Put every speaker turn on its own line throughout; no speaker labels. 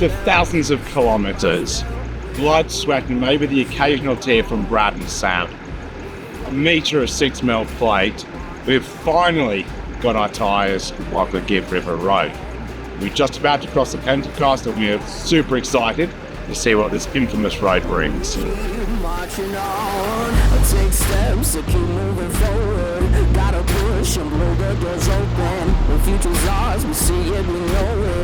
After thousands of kilometres, blood, sweat and maybe the occasional tear from Brad and Sam, a metre of 6mm plate, we've finally got our tyres off the Gibb River Road. We're just about to cross the Pentecost and we're super excited to see what this infamous road brings.
Marching on, take steps to keep moving forward. Gotta push and blow the doors open. The future's ours, we see it, we know it.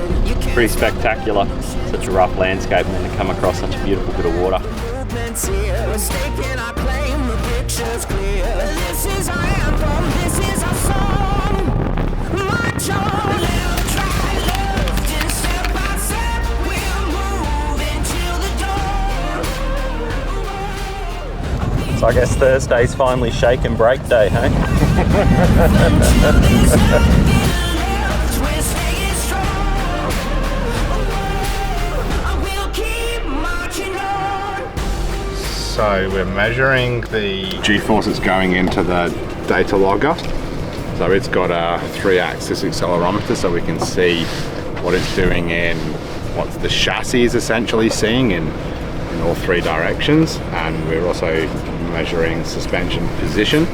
Pretty spectacular, such a rough landscape, and then to come across such a beautiful bit of water.
Movement's here, staking our claim, the picture's clear. This is our anthem, this is our song. March on, left, right, left, and step by step, we'll move into the dawn.
So I guess Thursday's finally shake and break day, hey?
So we're measuring the G-forces going into the data logger. So it's got a 3-axis accelerometer so we can see what it's doing in what the chassis is essentially seeing in all 3 directions. And we're also measuring suspension position.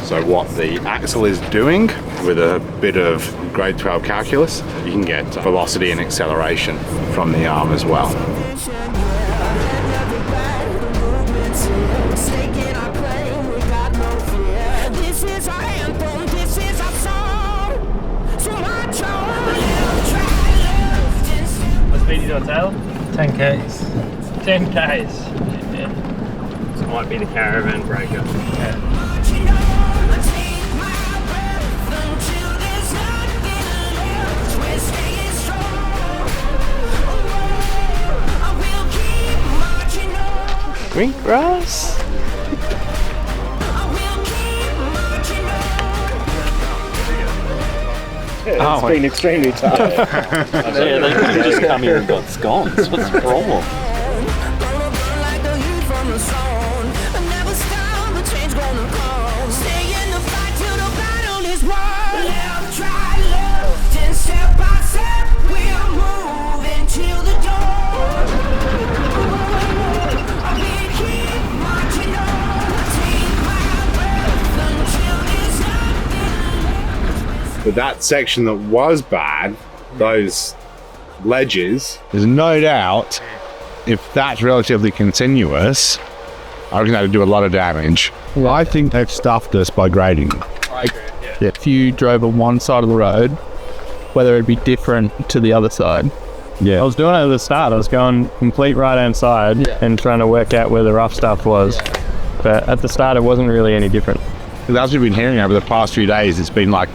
So what the axle is doing with a bit of grade 12 calculus, you can get velocity and acceleration from the arm as well.
Speed you on tail? 10 Ks. 10 Ks. Yeah. So it might be the caravan breaker. Yeah. Green grass.
It's been extremely tough.
Yeah, they could have just come here and got scones. What's the problem?
But that section that was bad, those ledges, there's no doubt if that's relatively continuous, I reckon that'd do a lot of damage. Well, I think they've stuffed us by grading.
Yeah, if you drove on one side of the road, whether it'd be different to the other side.
Yeah.
I was doing it at the start. I was going complete right-hand side and trying to work out where the rough stuff was. But at the start, it wasn't really any different.
As we've been hearing over the past few days, it's been like,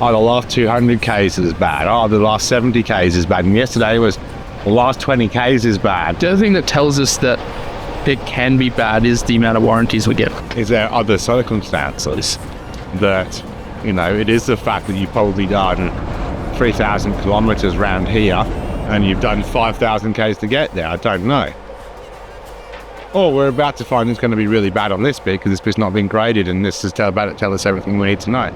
oh, the last 200 Ks is bad. Oh, the last 70 Ks is bad. And yesterday was, the last 20 Ks is bad.
The other thing that tells us that it can be bad is the amount of warranties we get.
Is there other circumstances that, you know, it is the fact that you've probably done 3,000 kilometres round here and you've done 5,000 Ks to get there? I don't know. Or we're about to find it's going to be really bad on this bit because this bit's not been graded and this is tell us everything we need to know.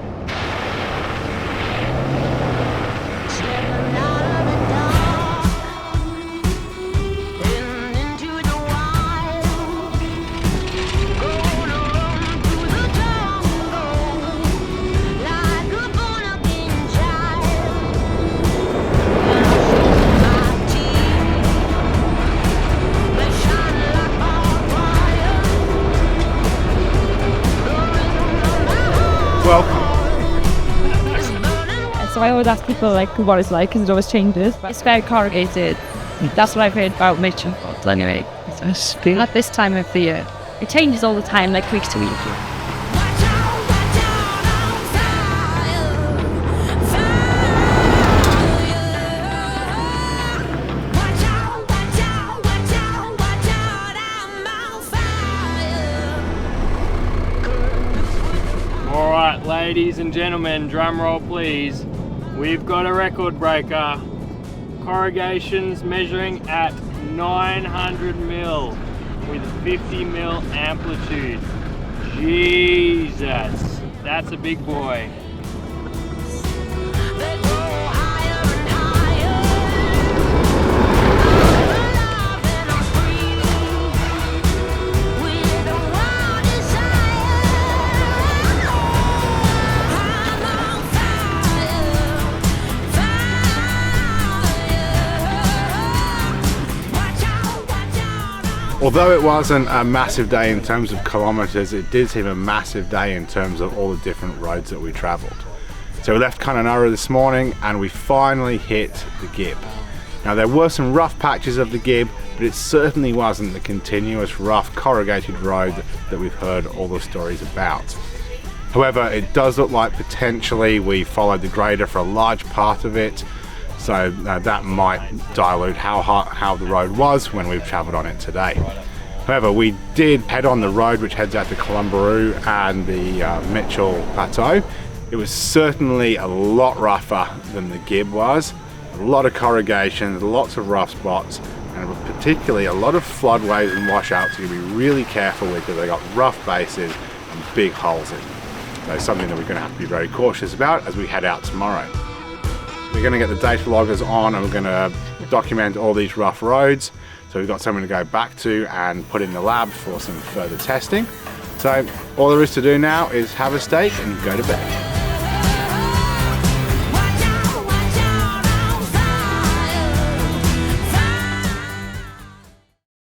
So I always ask people like what it's like because it always changes. But it's very corrugated. That's what I've heard about Mitchell. But anyway, at this time of the year, it changes all the time, like week to week.
All right, ladies and gentlemen, drum roll please. We've got a record breaker. Corrugations measuring at 900 mil with 50 mil amplitude. Jesus, that's a big boy.
Although it wasn't a massive day in terms of kilometres, it did seem a massive day in terms of all the different roads that we travelled. So we left Kununurra this morning and we finally hit the Gibb. Now there were some rough patches of the Gibb, but it certainly wasn't the continuous rough corrugated road that we've heard all the stories about. However, it does look like potentially we followed the grader for a large part of it, so that might dilute how the road was when we've travelled on it today. However, we did head on the road which heads out to Ellenbrae and the Mitchell Plateau. It was certainly a lot rougher than the Gibb was. A lot of corrugations, lots of rough spots, and particularly a lot of floodways and washouts you've got to be really careful with because they got rough bases and big holes in them. So something that we're going to have to be very cautious about as we head out tomorrow. We're going to get the data loggers on and we're going to document all these rough roads. So we've got something to go back to and put in the lab for some further testing. So all there is to do now is have a steak and go to bed.